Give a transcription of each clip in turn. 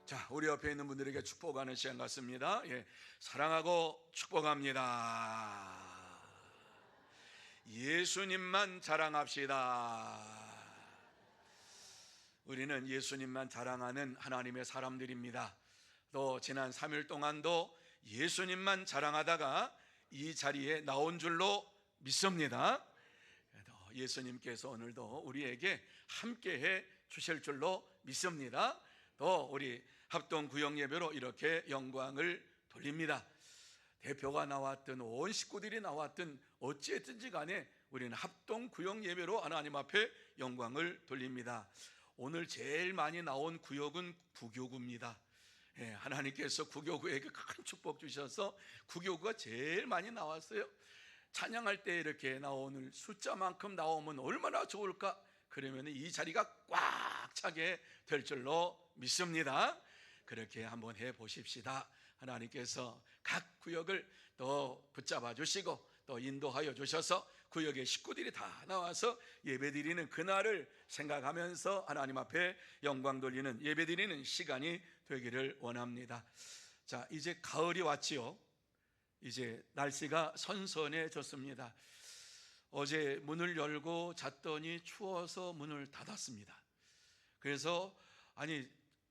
자, 우리 옆에 있는 분들에게 축복하는 시간 같습니다. 예, 사랑하고 축복합니다. 예수님만 자랑합시다. 우리는 예수님만 자랑하는 하나님의 사람들입니다. 또 지난 3일 동안도 예수님만 자랑하다가 이 자리에 나온 줄로 믿습니다. 예수님께서 오늘도 우리에게 함께해 주실 줄로 믿습니다. 또 우리 합동구역예배로 이렇게 영광을 돌립니다. 대표가 나왔든 온 식구들이 나왔든 어찌했든지 간에 우리는 합동구역예배로 하나님 앞에 영광을 돌립니다. 오늘 제일 많이 나온 구역은 구교구입니다. 예, 하나님께서 구교구에게 큰 축복 주셔서 구교구가 제일 많이 나왔어요. 찬양할 때 이렇게 나오는 숫자만큼 나오면 얼마나 좋을까? 그러면 이 자리가 꽉 차게 될 줄로 믿습니다. 그렇게 한번 해보십시다. 하나님께서 각 구역을 또 붙잡아 주시고 또 인도하여 주셔서 구역의 식구들이 다 나와서 예배드리는 그날을 생각하면서 하나님 앞에 영광 돌리는 예배드리는 시간이 되기를 원합니다. 자, 이제 가을이 왔지요. 이제 날씨가 선선해졌습니다. 어제 문을 열고 잤더니 추워서 문을 닫았습니다. 그래서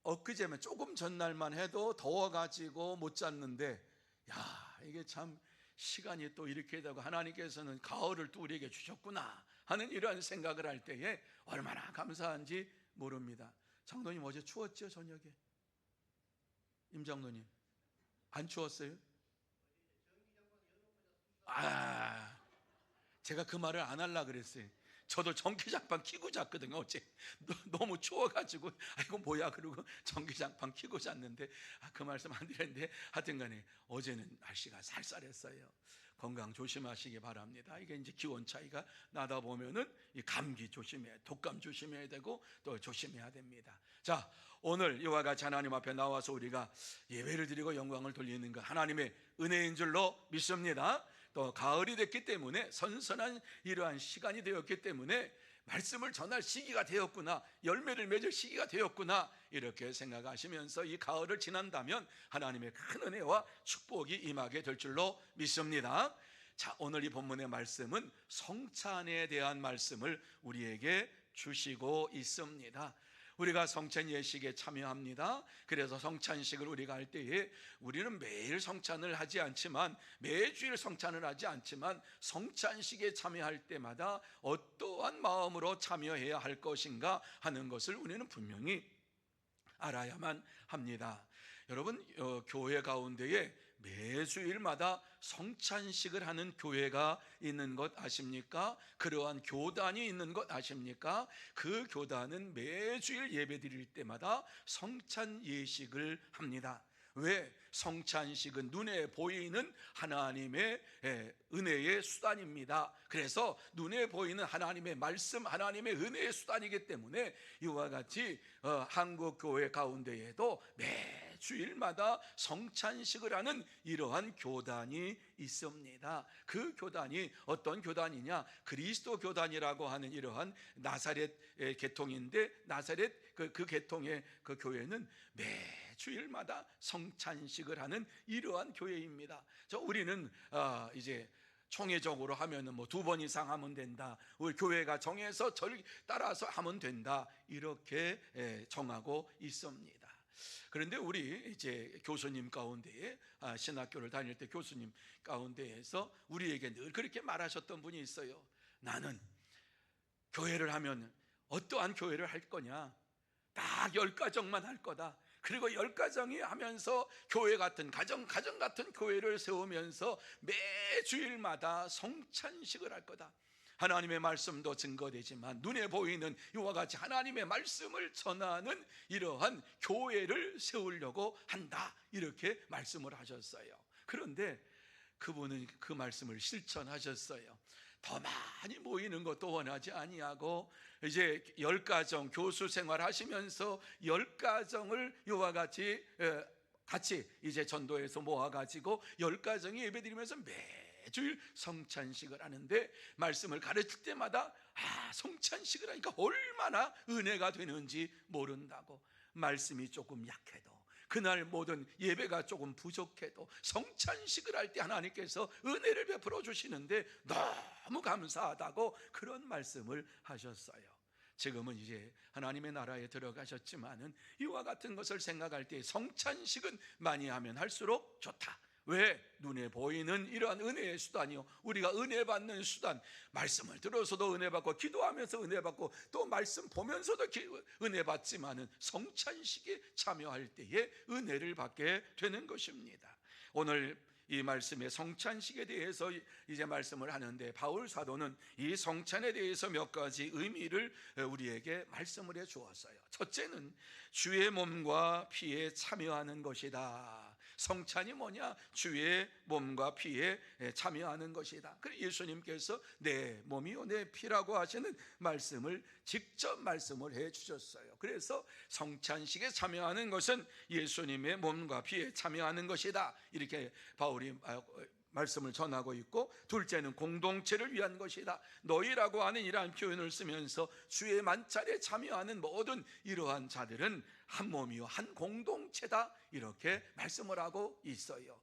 엊그제면 조금 전날만 해도 더워가지고 못 잤는데, 야, 이게 참 시간이 또 이렇게 되고 하나님께서는 가을을 또 우리에게 주셨구나 하는 이러한 생각을 할 때에 얼마나 감사한지 모릅니다. 장로님 어제 추웠죠? 저녁에? 임장로님 안 추웠어요? 제가 그 말을 안 하려고 그랬어요. 저도 전기장판 켜고 잤거든요. 어제 너무 추워가지고 이거 뭐야 그러고 전기장판 켜고 잤는데 그 말씀 안 드렸는데 하여튼 간에 어제는 날씨가 쌀쌀했어요. 건강 조심하시기 바랍니다. 이게 이제 기온 차이가 나다 보면은 이 감기 조심해, 독감 조심해야 되고 또 조심해야 됩니다. 자, 오늘 이와 같이 하나님 앞에 나와서 우리가 예배를 드리고 영광을 돌리는 것 하나님의 은혜인 줄로 믿습니다. 또 가을이 됐기 때문에 선선한 이러한 시간이 되었기 때문에 말씀을 전할 시기가 되었구나, 열매를 맺을 시기가 되었구나 이렇게 생각하시면서 이 가을을 지난다면 하나님의 큰 은혜와 축복이 임하게 될 줄로 믿습니다. 자, 오늘 이 본문의 말씀은 성찬에 대한 말씀을 우리에게 주시고 있습니다. 우리가 성찬 예식에 참여합니다. 그래서 성찬식을 우리가 할 때에 우리는 매일 성찬을 하지 않지만 매주일 성찬을 하지 않지만 성찬식에 참여할 때마다 어떠한 마음으로 참여해야 할 것인가 하는 것을 우리는 분명히 알아야만 합니다. 여러분, 교회 가운데에 매주일마다 성찬식을 하는 교회가 있는 것 아십니까? 그러한 교단이 있는 것 아십니까? 그 교단은 매주일 예배 드릴 때마다 성찬 예식을 합니다. 왜? 성찬식은 눈에 보이는 하나님의 은혜의 수단입니다. 그래서 눈에 보이는 하나님의 말씀, 하나님의 은혜의 수단이기 때문에 이와 같이 한국 교회 가운데에도 매주일마다 성찬식을 하는 이러한 교단이 있습니다. 그 교단이 어떤 교단이냐? 그리스도 교단이라고 하는 이러한 나사렛 계통인데 나사렛 그 계통의 그 교회는 매주일마다 성찬식을 하는 이러한 교회입니다. 우리는 이제 총회적으로 하면은 뭐 2번 이상 하면 된다. 우리 교회가 정해서 저를 따라서 하면 된다. 이렇게 정하고 있습니다. 그런데 우리 이제 교수님 가운데에 신학교를 다닐 때 교수님 가운데에서 우리에게 늘 그렇게 말하셨던 분이 있어요. 나는 교회를 하면 어떠한 교회를 할 거냐? 딱 10가정만 할 거다. 그리고 10가정이 하면서 교회 같은 가정 같은 교회를 세우면서 매주일마다 성찬식을 할 거다. 하나님의 말씀도 증거되지만 눈에 보이는 이와 같이 하나님의 말씀을 전하는 이러한 교회를 세우려고 한다. 이렇게 말씀을 하셨어요. 그런데 그분은 그 말씀을 실천하셨어요. 더 많이 모이는 것도 원하지 아니하고 이제 10가정 교수 생활 하시면서 10가정을 이와 같이 이제 전도해서 모아가지고 10가정이 예배드리면서 매주일 성찬식을 하는데 말씀을 가르칠 때마다 성찬식을 하니까 얼마나 은혜가 되는지 모른다고. 말씀이 조금 약해도 그날 모든 예배가 조금 부족해도 성찬식을 할 때 하나님께서 은혜를 베풀어 주시는데 너무 감사하다고 그런 말씀을 하셨어요. 지금은 이제 하나님의 나라에 들어가셨지만은 이와 같은 것을 생각할 때 성찬식은 많이 하면 할수록 좋다. 왜? 눈에 보이는 이러한 은혜의 수단이요, 우리가 은혜 받는 수단, 말씀을 들어서도 은혜 받고 기도하면서 은혜 받고 또 말씀 보면서도 은혜 받지만은 성찬식에 참여할 때에 은혜를 받게 되는 것입니다. 오늘 이 말씀의 성찬식에 대해서 이제 말씀을 하는데, 바울 사도는 이 성찬에 대해서 몇 가지 의미를 우리에게 말씀을 해 주었어요. 첫째는 주의 몸과 피에 참여하는 것이다. 성찬이 뭐냐? 주의 몸과 피에 참여하는 것이다. 그래서 예수님께서 내 몸이요 내 피라고 하시는 말씀을 직접 말씀을 해 주셨어요. 그래서 성찬식에 참여하는 것은 예수님의 몸과 피에 참여하는 것이다, 이렇게 바울이 말씀을 전하고 있고, 둘째는 공동체를 위한 것이다. 너희라고 하는 이러한 표현을 쓰면서 주의 만찬에 참여하는 모든 이러한 자들은 한 몸이요 한 공동체다, 이렇게 말씀을 하고 있어요.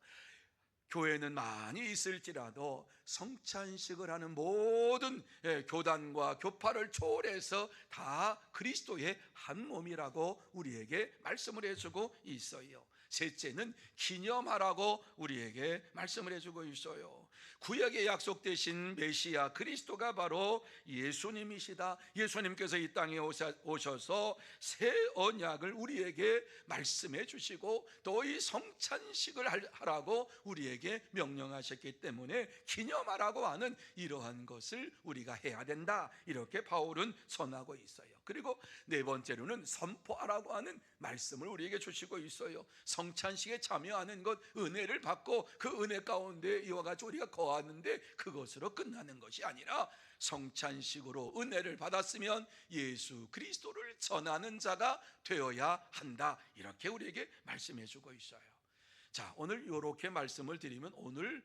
교회는 많이 있을지라도 성찬식을 하는 모든 교단과 교파를 초월해서 다 그리스도의 한 몸이라고 우리에게 말씀을 해주고 있어요. 셋째는 기념하라고 우리에게 말씀을 해주고 있어요. 구약에 약속되신 메시아 그리스도가 바로 예수님이시다. 예수님께서 이 땅에 오셔서 새 언약을 우리에게 말씀해 주시고 또 이 성찬식을 하라고 우리에게 명령하셨기 때문에 기념하라고 하는 이러한 것을 우리가 해야 된다, 이렇게 바울은 선하고 있어요. 그리고 네 번째로는 선포하라고 하는 말씀을 우리에게 주시고 있어요. 성찬식에 참여하는 것, 은혜를 받고 그 은혜 가운데 이와 같이 우리가 거하는데 그것으로 끝나는 것이 아니라 성찬식으로 은혜를 받았으면 예수 그리스도를 전하는 자가 되어야 한다, 이렇게 우리에게 말씀해 주고 있어요. 자, 오늘 이렇게 말씀을 드리면 오늘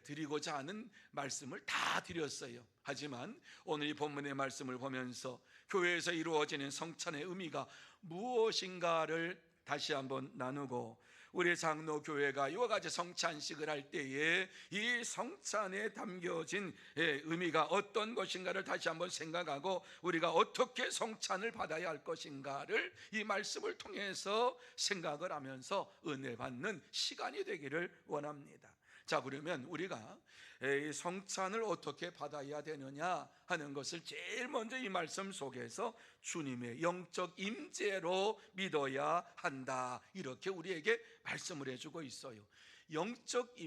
드리고자 하는 말씀을 다 드렸어요. 하지만 오늘 이 본문의 말씀을 보면서 교회에서 이루어지는 성찬의 의미가 무엇인가를 다시 한번 나누고, 우리 장로교회가 이와 같이 성찬식을 할 때에 이 성찬에 담겨진 의미가 어떤 것인가를 다시 한번 생각하고 우리가 어떻게 성찬을 받아야 할 것인가를 이 말씀을 통해서 생각을 하면서 은혜 받는 시간이 되기를 원합니다. 자, 그러면 우리가 성찬을 어떻게 받아야 되느냐 하는 것을 제일 먼저 이 말씀 속에서 주님의 영적 임재로 믿어야 한다, 이렇게 우리에게 말씀을 해주고 있어요.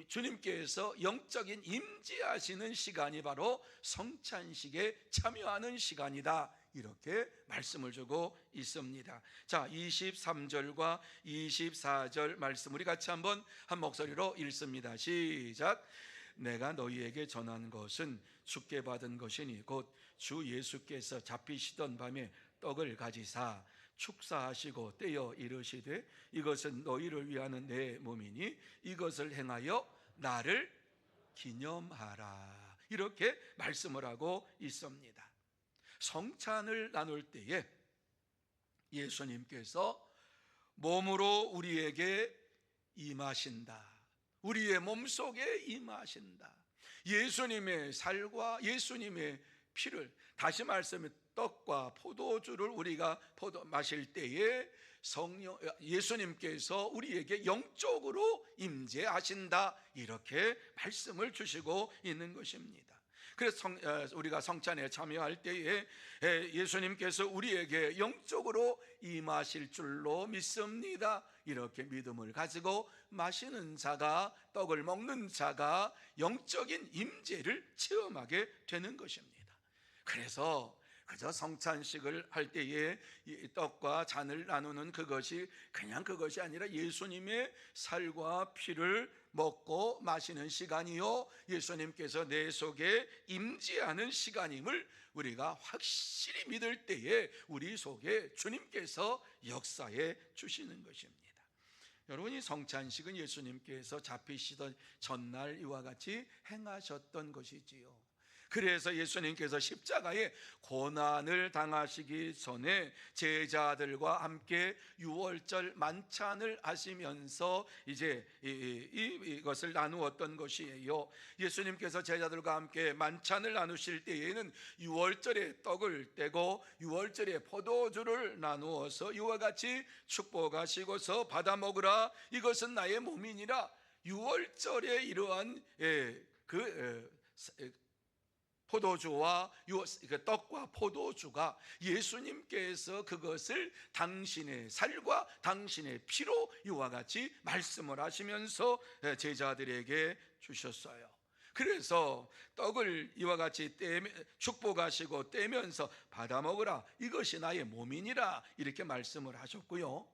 주님께서 영적인 임재하시는 시간이 바로 성찬식에 참여하는 시간이다, 이렇게 말씀을 주고 있습니다. 자, 23절과 24절 말씀 우리 같이 한번 한 목소리로 읽습니다. 시작. 내가 너희에게 전한 것은 주께 받은 것이니 곧 주 예수께서 잡히시던 밤에 떡을 가지사 축사하시고 떼어 이르시되 이것은 너희를 위하는 내 몸이니 이것을 행하여 나를 기념하라, 이렇게 말씀을 하고 있습니다. 성찬을 나눌 때에 예수님께서 몸으로 우리에게 임하신다, 우리의 몸속에 임하신다. 예수님의 살과 예수님의 피를, 다시 말씀해 떡과 포도주를 우리가 마실 때에 예수님께서 우리에게 영적으로 임재하신다, 이렇게 말씀을 주시고 있는 것입니다. 그래서 우리가 성찬에 참여할 때에 예수님께서 우리에게 영적으로 임하실 줄로 믿습니다, 이렇게 믿음을 가지고 마시는 자가, 떡을 먹는 자가 영적인 임재를 체험하게 되는 것입니다. 그래서 그저 성찬식을 할 때에 떡과 잔을 나누는 그것이 그냥 그것이 아니라 예수님의 살과 피를 먹고 마시는 시간이요, 예수님께서 내 속에 임재하는 시간임을 우리가 확실히 믿을 때에 우리 속에 주님께서 역사해 주시는 것입니다. 여러분이 성찬식은 예수님께서 잡히시던 전날 이와 같이 행하셨던 것이지요. 그래서 예수님께서 십자가에 고난을 당하시기 전에 제자들과 함께 유월절 만찬을 하시면서 이제 이것을 나누었던 것이에요. 예수님께서 제자들과 함께 만찬을 나누실 때에는 유월절에 떡을 떼고 유월절에 포도주를 나누어서 이와 같이 축복하시고서 받아 먹으라, 이것은 나의 몸이니라. 유월절에 이러한 포도주와 떡과 포도주가 예수님께서 그것을 당신의 살과 당신의 피로 이와 같이 말씀을 하시면서 제자들에게 주셨어요. 그래서 떡을 이와 같이 축복하시고 떼면서 받아 먹으라, 이것이 나의 몸이니라 이렇게 말씀을 하셨고요.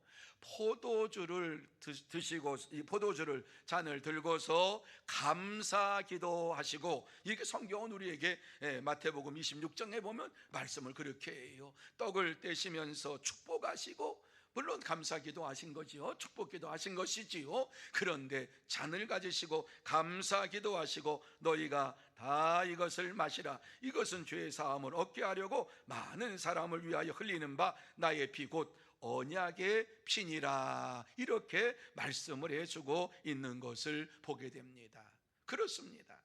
포도주를 드시고 이 포도주를 잔을 들고서 감사 기도하시고, 이게 성경은 우리에게 마태복음 26장에 보면 말씀을 그렇게 해요. 떡을 떼시면서 축복하시고, 물론 감사 기도하신 거지요. 축복 기도하신 것이지요. 그런데 잔을 가지시고 감사 기도하시고 너희가 다 이것을 마시라, 이것은 죄의 사함을 얻게 하려고 많은 사람을 위하여 흘리는 바 나의 피 곧 언약의 피니라, 이렇게 말씀을 해주고 있는 것을 보게 됩니다. 그렇습니다.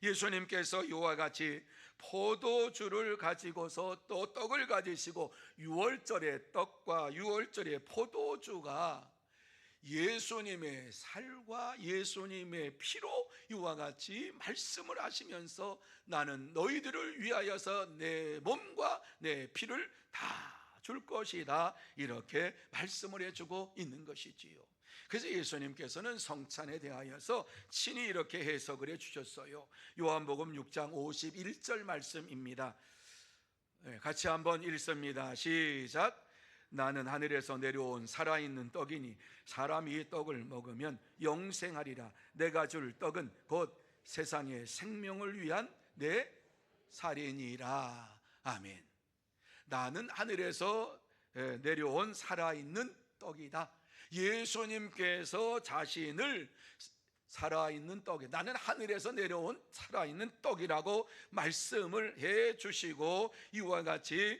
예수님께서 이와 같이 포도주를 가지고서 또 떡을 가지시고 유월절의 떡과 유월절의 포도주가 예수님의 살과 예수님의 피로 이와 같이 말씀을 하시면서 나는 너희들을 위하여서 내 몸과 내 피를 다 줄 것이다, 이렇게 말씀을 해주고 있는 것이지요. 그래서 예수님께서는 성찬에 대하여서 친히 이렇게 해석을 해주셨어요. 요한복음 6장 51절 말씀입니다. 같이 한번 읽습니다. 시작. 나는 하늘에서 내려온 살아있는 떡이니 사람이 이 떡을 먹으면 영생하리라. 내가 줄 떡은 곧 세상의 생명을 위한 내 살이니라. 아멘. 나는 하늘에서 내려온 살아있는 떡이다. 예수님께서 자신을 살아있는 떡이, 나는 하늘에서 내려온 살아있는 떡이라고 말씀을 해 주시고, 이와 같이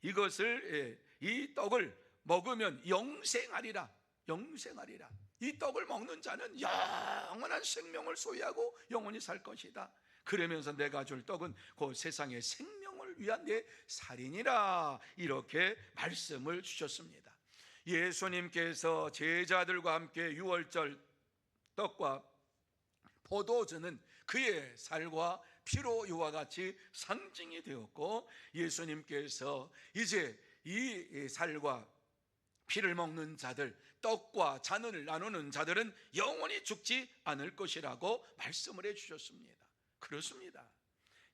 이것을 이 떡을 먹으면 영생하리라. 영생하리라. 이 떡을 먹는 자는 영원한 생명을 소유하고 영원히 살 것이다. 그러면서 내가 줄 떡은 그 세상의 생명을 위한 내 살이니라, 이렇게 말씀을 주셨습니다. 예수님께서 제자들과 함께 유월절 떡과 포도주는 그의 살과 피로 이와 같이 상징이 되었고, 예수님께서 이제 이 살과 피를 먹는 자들, 떡과 잔을 나누는 자들은 영원히 죽지 않을 것이라고 말씀을 해주셨습니다. 그렇습니다.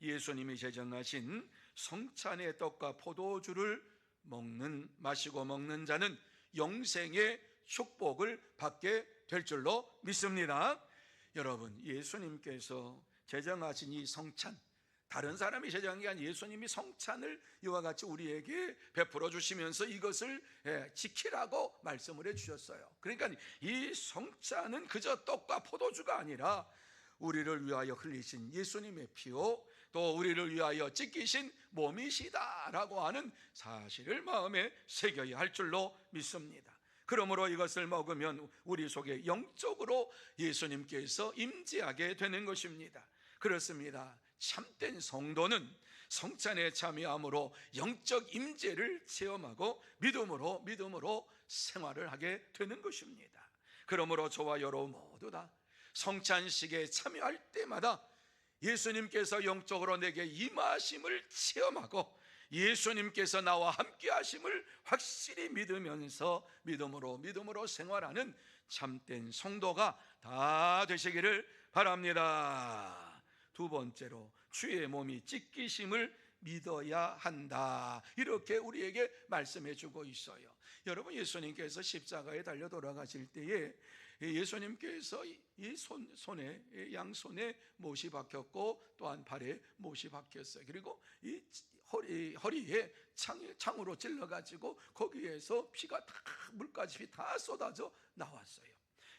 예수님이 제정하신 성찬의 떡과 포도주를 마시고 먹는 자는 영생의 축복을 받게 될 줄로 믿습니다. 여러분, 예수님께서 제정하신 이 성찬, 다른 사람이 제정한 게 아니라 예수님이 성찬을 이와 같이 우리에게 베풀어 주시면서 이것을 지키라고 말씀을 해 주셨어요. 그러니까 이 성찬은 그저 떡과 포도주가 아니라 우리를 위하여 흘리신 예수님의 피요, 또 우리를 위하여 찢기신 몸이시다라고 하는 사실을 마음에 새겨야 할 줄로 믿습니다. 그러므로 이것을 먹으면 우리 속에 영적으로 예수님께서 임재하게 되는 것입니다. 그렇습니다. 참된 성도는 성찬에 참여함으로 영적 임재를 체험하고 믿음으로 생활을 하게 되는 것입니다. 그러므로 저와 여러분 모두 다 성찬식에 참여할 때마다 예수님께서 영적으로 내게 임하심을 체험하고 예수님께서 나와 함께 하심을 확실히 믿으면서 믿음으로 생활하는 참된 성도가 다 되시기를 바랍니다. 두 번째로, 주의 몸이 찢기심을 믿어야 한다, 이렇게 우리에게 말씀해 주고 있어요. 여러분, 예수님께서 십자가에 달려 돌아가실 때에 예수님께서 이 손에, 양손에 못이 박혔고 또한 발에 못이 박혔어요. 그리고 이 허리에 창으로 찔러가지고 거기에서 피가 다, 물까지 다 쏟아져 나왔어요.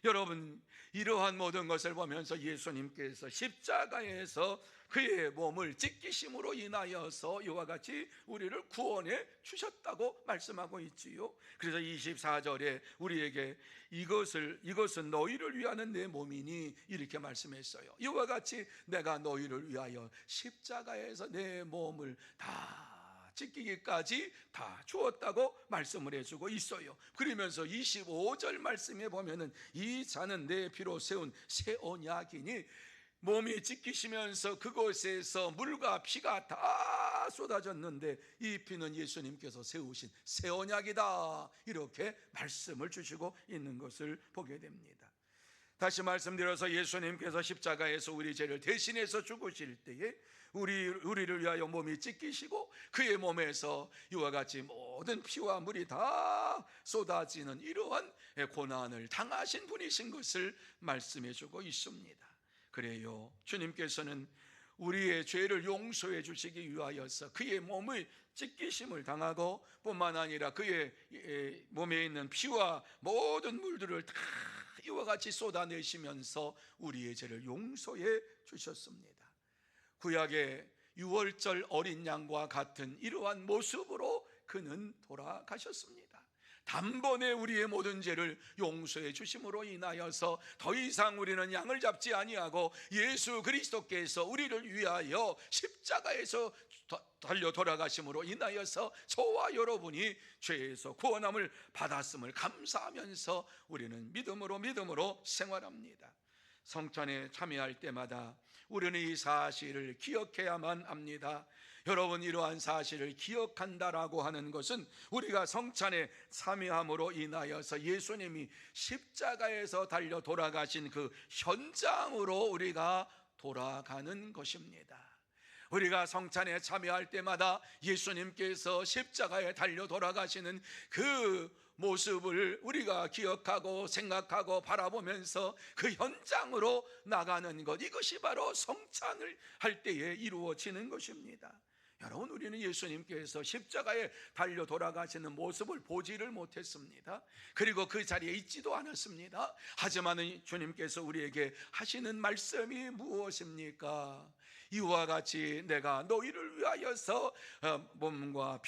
여러분, 이러한 모든 것을 보면서 예수님께서 십자가에서 그의 몸을 찢기심으로 인하여서 이와 같이 우리를 구원해 주셨다고 말씀하고 있지요. 그래서 24절에 우리에게 이것은 너희를 위하는 내 몸이니 이렇게 말씀했어요. 이와 같이 내가 너희를 위하여 십자가에서 내 몸을 다 찢기기까지 다 주었다고 말씀을 해주고 있어요. 그러면서 25절 말씀에 보면은 이 잔은 내 피로 세운 새 언약이니, 몸이 찢기시면서 그곳에서 물과 피가 다 쏟아졌는데 이 피는 예수님께서 세우신 새 언약이다, 이렇게 말씀을 주시고 있는 것을 보게 됩니다. 다시 말씀드려서 예수님께서 십자가에서 우리 죄를 대신해서 죽으실 때에 우리를 위하여 몸이 찢기시고 그의 몸에서 이와 같이 모든 피와 물이 다 쏟아지는 이러한 고난을 당하신 분이신 것을 말씀해 주고 있습니다. 그래요, 주님께서는 우리의 죄를 용서해 주시기 위하여서 그의 몸의 찢기심을 당하고 뿐만 아니라 그의 몸에 있는 피와 모든 물들을 다 이와 같이 쏟아내시면서 우리의 죄를 용서해 주셨습니다. 구약의 유월절 어린 양과 같은 이러한 모습으로 그는 돌아가셨습니다. 단번에 우리의 모든 죄를 용서해 주심으로 인하여서 더 이상 우리는 양을 잡지 아니하고 예수 그리스도께서 우리를 위하여 십자가에서 달려 돌아가심으로 인하여서 저와 여러분이 죄에서 구원함을 받았음을 감사하면서 우리는 믿음으로 생활합니다. 성찬에 참여할 때마다 우리는 이 사실을 기억해야만 합니다. 여러분, 이러한 사실을 기억한다라고 하는 것은 우리가 성찬에 참여함으로 인하여서 예수님이 십자가에서 달려 돌아가신 그 현장으로 우리가 돌아가는 것입니다. 우리가 성찬에 참여할 때마다 예수님께서 십자가에 달려 돌아가시는 그 모습을 우리가 기억하고 생각하고 바라보면서 그 현장으로 나가는 것, 이것이 바로 성찬을 할 때에 이루어지는 것입니다. 여러분, 우리는 예수님께서 십자가에 달려 돌아가시는 모습을 보지를 못했습니다. 그리고 그 자리에 있지도 않았습니다. 하지만 주님께서 우리에게 하시는 말씀이 무엇입니까? 이와 같이 내가 너희를 위하여서 몸과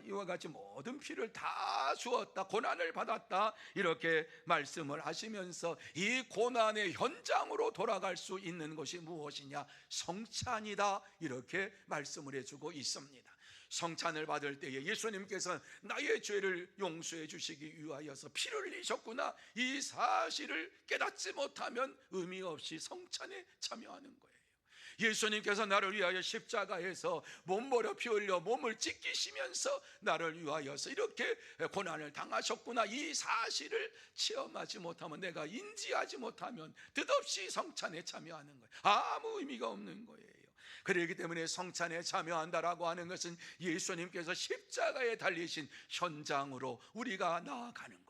이와 같이 모든 피를 다 주었다, 고난을 받았다, 이렇게 말씀을 하시면서 이 고난의 현장으로 돌아갈 수 있는 것이 무엇이냐? 성찬이다, 이렇게 말씀을 해주고 있습니다. 성찬을 받을 때에 예수님께서 나의 죄를 용서해 주시기 위하여서 피를 흘리셨구나, 이 사실을 깨닫지 못하면 의미 없이 성찬에 참여하는 거예요. 예수님께서 나를 위하여 십자가에서 몸버려 피 흘려 몸을 찢기시면서 나를 위하여서 이렇게 고난을 당하셨구나, 이 사실을 체험하지 못하면, 내가 인지하지 못하면 뜻없이 성찬에 참여하는 거예요. 아무 의미가 없는 거예요. 그렇기 때문에 성찬에 참여한다라고 하는 것은 예수님께서 십자가에 달리신 현장으로 우리가 나아가는 거예요.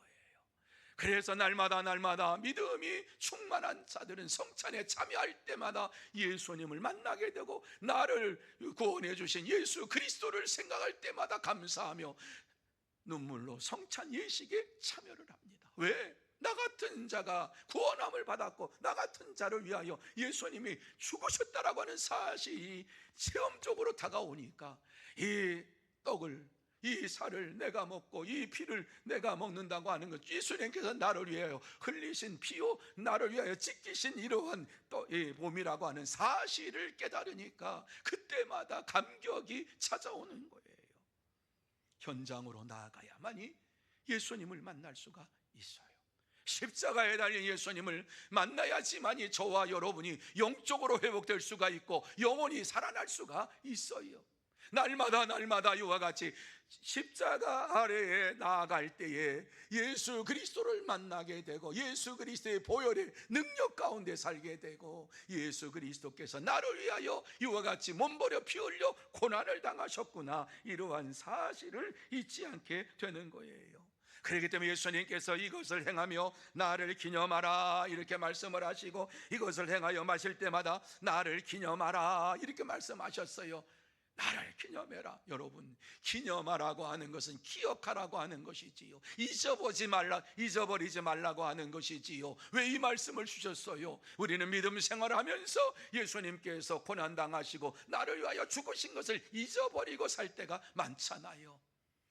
그래서 날마다 믿음이 충만한 자들은 성찬에 참여할 때마다 예수님을 만나게 되고 나를 구원해 주신 예수 그리스도를 생각할 때마다 감사하며 눈물로 성찬 예식에 참여를 합니다. 왜? 나 같은 자가 구원함을 받았고 나 같은 자를 위하여 예수님이 죽으셨다라고 하는 사실이 체험적으로 다가오니까 이 떡을, 이 살을 내가 먹고 이 피를 내가 먹는다고 하는 것, 예수님께서 나를 위하여 흘리신 피요 나를 위하여 찢기신 이러한 이 몸이라고 하는 사실을 깨달으니까 그때마다 감격이 찾아오는 거예요. 현장으로 나아가야만이 예수님을 만날 수가 있어요. 십자가에 달린 예수님을 만나야지만이 저와 여러분이 영적으로 회복될 수가 있고 영원히 살아날 수가 있어요. 날마다 이와 같이 십자가 아래에 나아갈 때에 예수 그리스도를 만나게 되고 예수 그리스도의 보혈의 능력 가운데 살게 되고 예수 그리스도께서 나를 위하여 이와 같이 몸버려 피 흘려 고난을 당하셨구나, 이러한 사실을 잊지 않게 되는 거예요. 그렇기 때문에 예수님께서 이것을 행하며 나를 기념하라, 이렇게 말씀을 하시고 이것을 행하여 마실 때마다 나를 기념하라, 이렇게 말씀하셨어요. 나를 기념해라. 여러분, 기념하라고 하는 것은 기억하라고 하는 것이지요. 잊어버리지 말라고 하는 것이지요. 왜 이 말씀을 주셨어요? 우리는 믿음 생활하면서 예수님께서 고난당하시고 나를 위하여 죽으신 것을 잊어버리고 살 때가 많잖아요.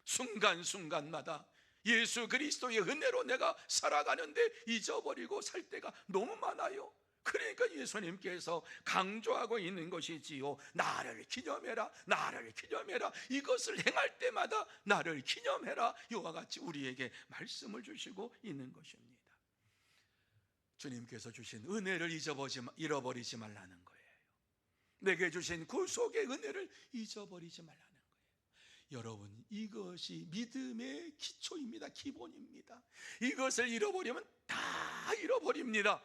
순간순간마다 예수 그리스도의 은혜로 내가 살아가는데 잊어버리고 살 때가 너무 많아요. 그러니까 예수님께서 강조하고 있는 것이지요. 나를 기념해라, 나를 기념해라. 이것을 행할 때마다 나를 기념해라. 이와 같이 우리에게 말씀을 주시고 있는 것입니다. 주님께서 주신 은혜를 잃어버리지 말라는 거예요. 내게 주신 구속의 은혜를 잊어버리지 말라는 거예요. 여러분, 이것이 믿음의 기초입니다. 기본입니다. 이것을 잃어버리면 다 잃어버립니다.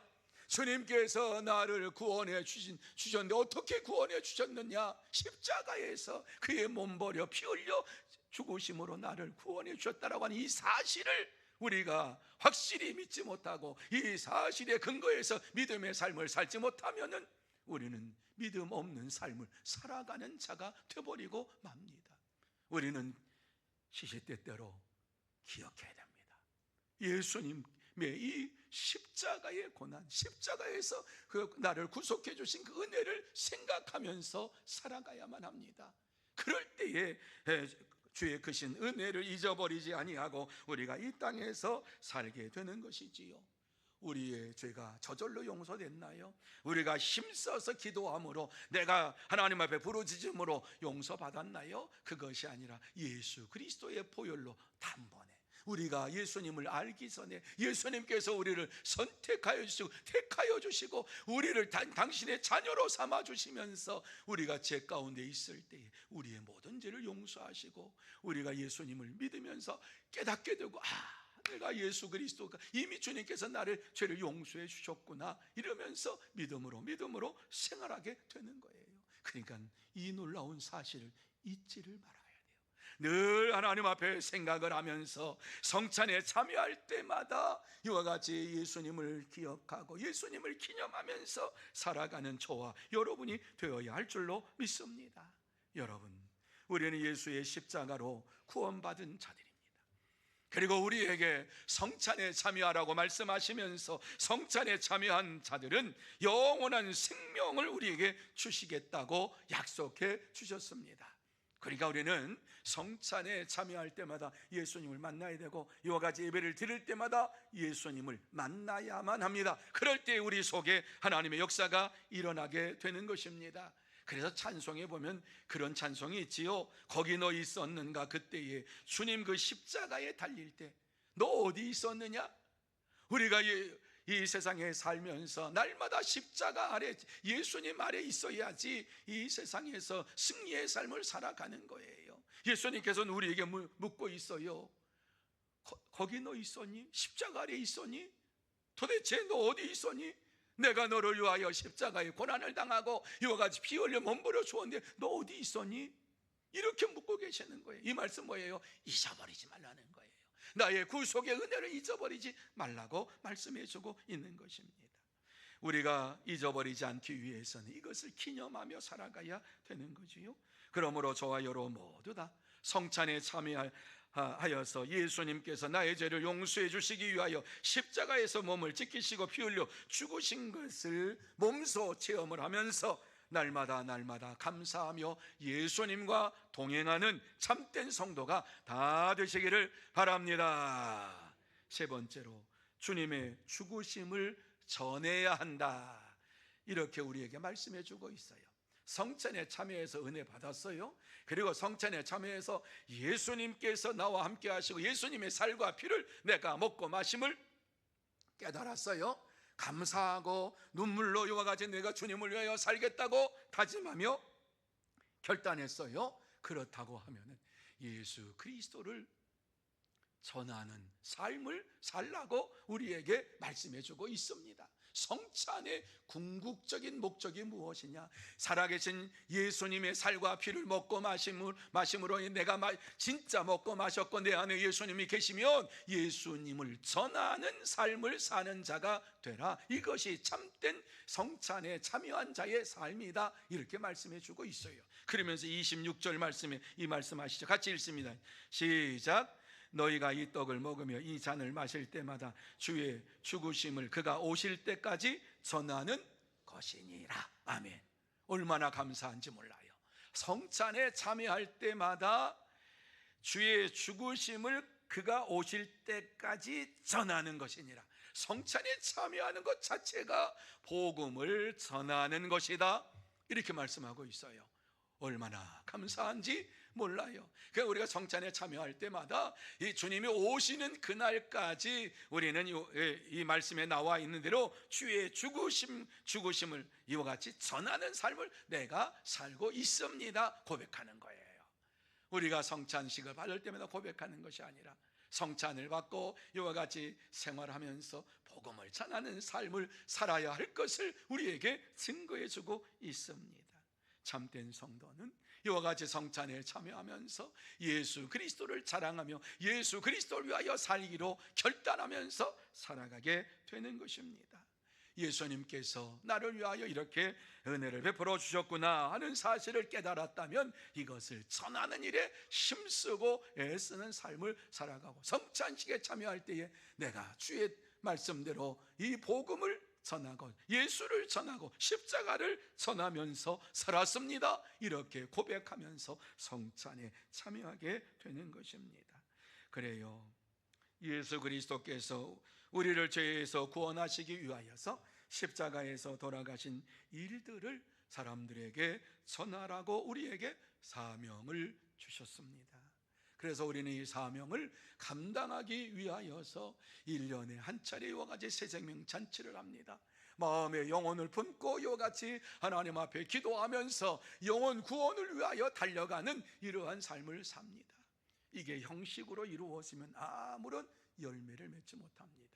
주님께서 나를 구원해 주셨는데 어떻게 구원해 주셨느냐? 십자가에서 그의 몸 버려 피 흘려 죽으심으로 나를 구원해 주셨다라고 하는 이 사실을 우리가 확실히 믿지 못하고 이 사실에 근거해서 믿음의 삶을 살지 못하면은 우리는 믿음 없는 삶을 살아가는 자가 되어버리고 맙니다. 우리는 시시때때로 기억해야 됩니다. 예수님의 이 십자가의 고난, 십자가에서 그 나를 구속해 주신 그 은혜를 생각하면서 살아가야만 합니다. 그럴 때에 주의 크신 은혜를 잊어버리지 아니하고 우리가 이 땅에서 살게 되는 것이지요. 우리의 죄가 저절로 용서됐나요? 우리가 힘써서 기도함으로 내가 하나님 앞에 부르짖음으로 용서받았나요? 그것이 아니라 예수 그리스도의 보혈로 단번에 우리가 예수님을 알기 전에 예수님께서 우리를 선택하여 주시고 택하여 주시고 우리를 당신의 자녀로 삼아 주시면서 우리가 죄 가운데 있을 때에 우리의 모든 죄를 용서하시고 우리가 예수님을 믿으면서 깨닫게 되고 내가 예수 그리스도가 이미 주님께서 나를 죄를 용서해 주셨구나 이러면서 믿음으로 생활하게 되는 거예요. 그러니까 이 놀라운 사실을 잊지를 말아야 돼요. 늘 하나님 앞에 생각을 하면서 성찬에 참여할 때마다 이와 같이 예수님을 기억하고 예수님을 기념하면서 살아가는 저와 여러분이 되어야 할 줄로 믿습니다. 여러분, 우리는 예수의 십자가로 구원받은 자들입니다. 그리고 우리에게 성찬에 참여하라고 말씀하시면서 성찬에 참여한 자들은 영원한 생명을 우리에게 주시겠다고 약속해 주셨습니다. 그러니까 우리는 성찬에 참여할 때마다 예수님을 만나야 되고 이와 같이 예배를 드릴 때마다 예수님을 만나야만 합니다. 그럴 때 우리 속에 하나님의 역사가 일어나게 되는 것입니다. 그래서 찬송에 보면 그런 찬송이 있지요. 거기 너 있었는가 그때에 주님 그 십자가에 달릴 때 너 어디 있었느냐? 우리가 이 세상에 살면서 날마다 십자가 아래 예수님 아래 있어야지 이 세상에서 승리의 삶을 살아가는 거예요. 예수님께서는 우리에게 묻고 있어요. 거기 너 있었니? 십자가 아래 있었니? 도대체 너 어디 있었니? 내가 너를 위하여 십자가에 고난을 당하고 이와 같이 피 흘려 몸부려 주었는데 너 어디 있었니? 이렇게 묻고 계시는 거예요. 이 말씀 뭐예요? 잊어버리지 말라는 거예요. 나의 구속의 은혜를 잊어버리지 말라고 말씀해 주고 있는 것입니다. 우리가 잊어버리지 않기 위해서는 이것을 기념하며 살아가야 되는 거지요. 그러므로 저와 여러분 모두 다 성찬에 참여하여서 예수님께서 나의 죄를 용서해 주시기 위하여 십자가에서 몸을 지키시고 피 흘려 죽으신 것을 몸소 체험을 하면서 날마다 감사하며 예수님과 동행하는 참된 성도가 다 되시기를 바랍니다. 세 번째로 주님의 죽으심을 전해야 한다. 이렇게 우리에게 말씀해 주고 있어요. 성찬에 참여해서 은혜 받았어요. 그리고 성찬에 참여해서 예수님께서 나와 함께 하시고 예수님의 살과 피를 내가 먹고 마심을 깨달았어요. 감사하고 눈물로 이와 같이 내가 주님을 위하여 살겠다고 다짐하며 결단했어요. 그렇다고 하면 예수 그리스도를 전하는 삶을 살라고 우리에게 말씀해 주고 있습니다. 성찬의 궁극적인 목적이 무엇이냐? 살아계신 예수님의 살과 피를 먹고 마심으로 내가 진짜 먹고 마셨고 내 안에 예수님이 계시면 예수님을 전하는 삶을 사는 자가 되라. 이것이 참된 성찬에 참여한 자의 삶이다. 이렇게 말씀해 주고 있어요. 그러면서 26절 말씀에 이 말씀하시죠. 같이 읽습니다. 시작. 너희가 이 떡을 먹으며 이 잔을 마실 때마다 주의 죽으심을 그가 오실 때까지 전하는 것이니라. 아멘. 얼마나 감사한지 몰라요. 성찬에 참여할 때마다 주의 죽으심을 그가 오실 때까지 전하는 것이니라. 성찬에 참여하는 것 자체가 복음을 전하는 것이다. 이렇게 말씀하고 있어요. 얼마나 감사한지 몰라요. 그러니까 우리가 성찬에 참여할 때마다 이 주님이 오시는 그날까지 우리는 이 말씀에 나와 있는 대로 주의 죽으심을 이와 같이 전하는 삶을 내가 살고 있습니다. 고백하는 거예요. 우리가 성찬식을 받을 때마다 고백하는 것이 아니라 성찬을 받고 이와 같이 생활하면서 복음을 전하는 삶을 살아야 할 것을 우리에게 증거해 주고 있습니다. 참된 성도는 이와 같이 성찬에 참여하면서 예수 그리스도를 자랑하며 예수 그리스도를 위하여 살기로 결단하면서 살아가게 되는 것입니다. 예수님께서 나를 위하여 이렇게 은혜를 베풀어 주셨구나 하는 사실을 깨달았다면 이것을 전하는 일에 힘쓰고 애쓰는 삶을 살아가고 성찬식에 참여할 때에 내가 주의 말씀대로 이 복음을 전하고 예수를 전하고 십자가를 전하면서 살았습니다. 이렇게 고백하면서 성찬에 참여하게 되는 것입니다. 그래요, 예수 그리스도께서 우리를 죄에서 구원하시기 위하여서 십자가에서 돌아가신 일들을 사람들에게 전하라고 우리에게 사명을 주셨습니다. 그래서 우리는 이 사명을 감당하기 위하여서 1년에 한 차례 이와 같이 새생명 잔치를 합니다. 마음의 영혼을 품고 이와 같이 하나님 앞에 기도하면서 영혼 구원을 위하여 달려가는 이러한 삶을 삽니다. 이게 형식으로 이루어지면 아무런 열매를 맺지 못합니다.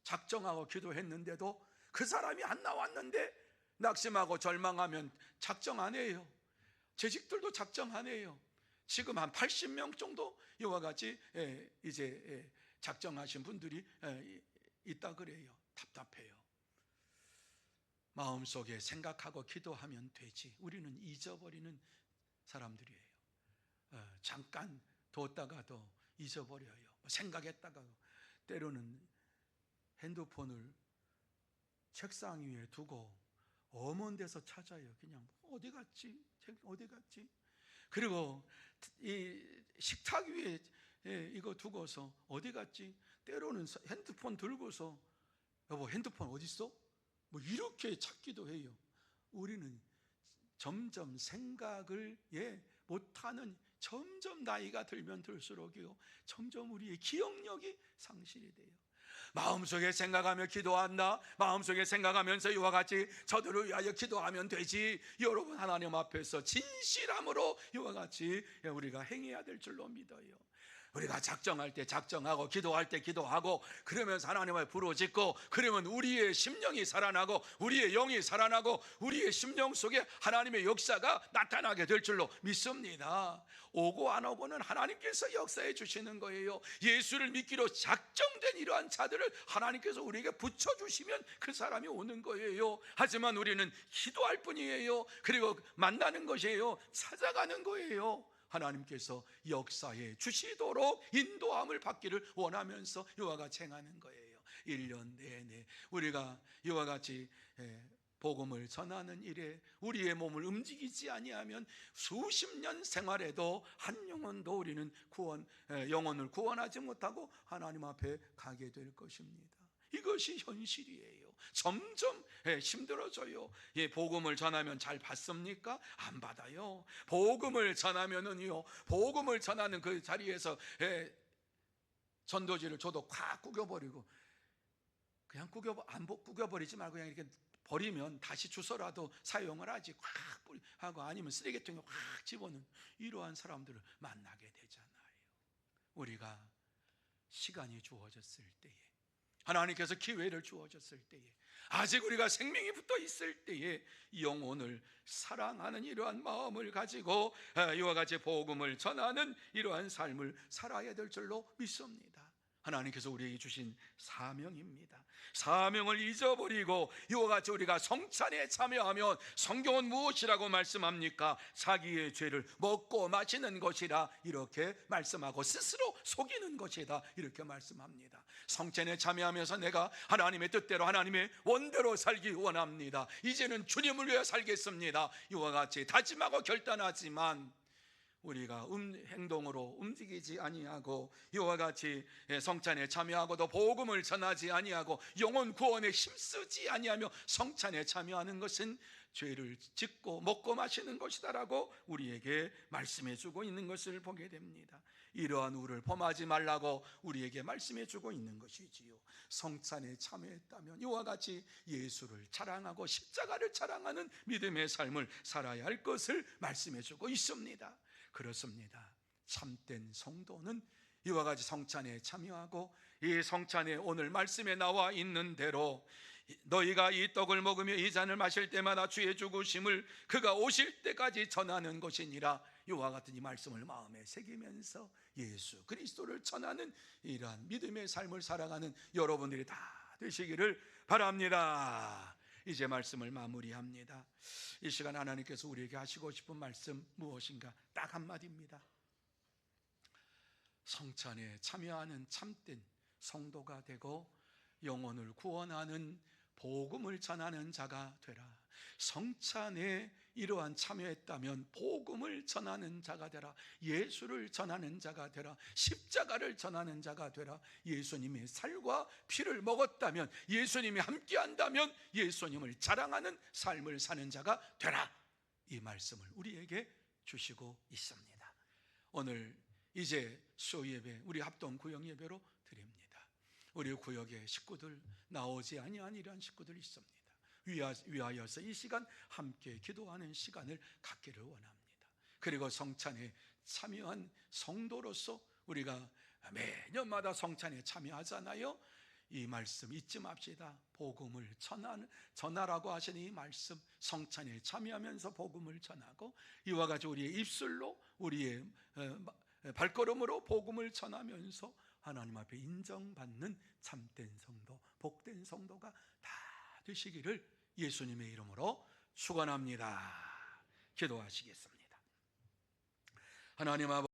작정하고 기도했는데도 그 사람이 안 나왔는데 낙심하고 절망하면 작정 안 해요. 재직들도 작정 안 해요. 지금 한 80명 정도 이와 같이 이제 작정하신 분들이 있다 그래요. 답답해요. 마음속에 생각하고 기도하면 되지. 우리는 잊어버리는 사람들이에요. 잠깐 뒀다가도 잊어버려요. 생각했다가 때로는 핸드폰을 책상 위에 두고 엄한 데서 찾아요. 그냥 어디 갔지? 어디 갔지? 그리고 이 식탁 위에 이거 두고서 어디 갔지? 때로는 핸드폰 들고서 여보 핸드폰 어디 있어? 이렇게 찾기도 해요. 우리는 점점 생각을 못하는, 점점 나이가 들면 들수록요 점점 우리의 기억력이 상실이 돼요. 마음속에 생각하며 기도한다. 마음속에 생각하면서 이와 같이 저들을 위하여 기도하면 되지. 여러분 하나님 앞에서 진실함으로 이와 같이 우리가 행해야 될 줄로 믿어요. 우리가 작정할 때 작정하고 기도할 때 기도하고 그러면서 하나님을 부르짖고 그러면 우리의 심령이 살아나고 우리의 영이 살아나고 우리의 심령 속에 하나님의 역사가 나타나게 될 줄로 믿습니다. 오고 안 오고는 하나님께서 역사해 주시는 거예요. 예수를 믿기로 작정된 이러한 자들을 하나님께서 우리에게 붙여주시면 그 사람이 오는 거예요. 하지만 우리는 기도할 뿐이에요. 그리고 만나는 것이에요. 찾아가는 거예요. 하나님께서 역사해 주시도록 인도함을 받기를 원하면서 이와 같이 행하는 거예요. 1년 내내 우리가 이와 같이 복음을 전하는 일에 우리의 몸을 움직이지 아니하면 수십 년 생활에도 한 영혼도 우리는 영혼을 구원하지 못하고 하나님 앞에 가게 될 것입니다. 이것이 현실이에요. 점점 힘들어져요. 복음을 전하면 잘 받습니까? 안 받아요. 복음을 전하면은요, 복음을 전하는 그 자리에서 전도지를 저도 콱 구겨버리고, 그냥 안 구겨버리지 말고 그냥 이렇게 버리면 다시 주워라도 사용을 하지, 콱 하고 아니면 쓰레기통에 확 집어넣는 이러한 사람들을 만나게 되잖아요. 우리가 시간이 주어졌을 때에 하나님께서 기회를 주어졌을 때에, 아직 우리가 생명이 붙어 있을 때에 영혼을 사랑하는 이러한 마음을 가지고 이와 같이 복음을 전하는 이러한 삶을 살아야 될 줄로 믿습니다. 하나님께서 우리에게 주신 사명입니다. 사명을 잊어버리고 이와 같이 우리가 성찬에 참여하면 성경은 무엇이라고 말씀합니까? 자기의 죄를 먹고 마시는 것이라 이렇게 말씀하고 스스로 속이는 것이다 이렇게 말씀합니다. 성찬에 참여하면서 내가 하나님의 뜻대로 하나님의 원대로 살기 원합니다. 이제는 주님을 위해 살겠습니다. 이와 같이 다짐하고 결단하지만 우리가 행동으로 움직이지 아니하고 이와 같이 성찬에 참여하고도 복음을 전하지 아니하고 영혼 구원에 힘쓰지 아니하며 성찬에 참여하는 것은 죄를 짓고 먹고 마시는 것이다라고 우리에게 말씀해 주고 있는 것을 보게 됩니다. 이러한 우를 범하지 말라고 우리에게 말씀해 주고 있는 것이지요. 성찬에 참여했다면 이와 같이 예수를 자랑하고 십자가를 자랑하는 믿음의 삶을 살아야 할 것을 말씀해 주고 있습니다. 그렇습니다. 참된 성도는 이와 같이 성찬에 참여하고 이 성찬에 오늘 말씀에 나와 있는 대로 너희가 이 떡을 먹으며 이 잔을 마실 때마다 주의 죽으심을 그가 오실 때까지 전하는 것이니라. 이와 같은 이 말씀을 마음에 새기면서 예수 그리스도를 전하는 이러한 믿음의 삶을 살아가는 여러분들이 다 되시기를 바랍니다. 이제 말씀을 마무리합니다. 이 시간 하나님께서 우리에게 하시고 싶은 말씀 무엇인가? 딱 한마디입니다. 성찬에 참여하는 참된 성도가 되고 영혼을 구원하는 복음을 전하는 자가 되라. 성찬에 이러한 참여했다면 복음을 전하는 자가 되라. 예수를 전하는 자가 되라. 십자가를 전하는 자가 되라. 예수님의 살과 피를 먹었다면, 예수님이 함께한다면 예수님을 자랑하는 삶을 사는 자가 되라. 이 말씀을 우리에게 주시고 있습니다. 오늘 이제 수요예배, 우리 합동 구역예배로 드립니다. 우리 구역의 식구들, 나오지 아니한 이러한 식구들 있습니다. 위하여서 이 시간 함께 기도하는 시간을 갖기를 원합니다. 그리고 성찬에 참여한 성도로서 우리가 매년마다 성찬에 참여하잖아요. 이 말씀 잊지 맙시다. 복음을 전하라고 하신 이 말씀, 성찬에 참여하면서 복음을 전하고 이와 같이 우리의 입술로, 우리의 발걸음으로 복음을 전하면서 하나님 앞에 인정받는 참된 성도, 복된 성도가 다 되시기를 예수님의 이름으로 축원합니다. 기도하시겠습니다. 하나님 아버지,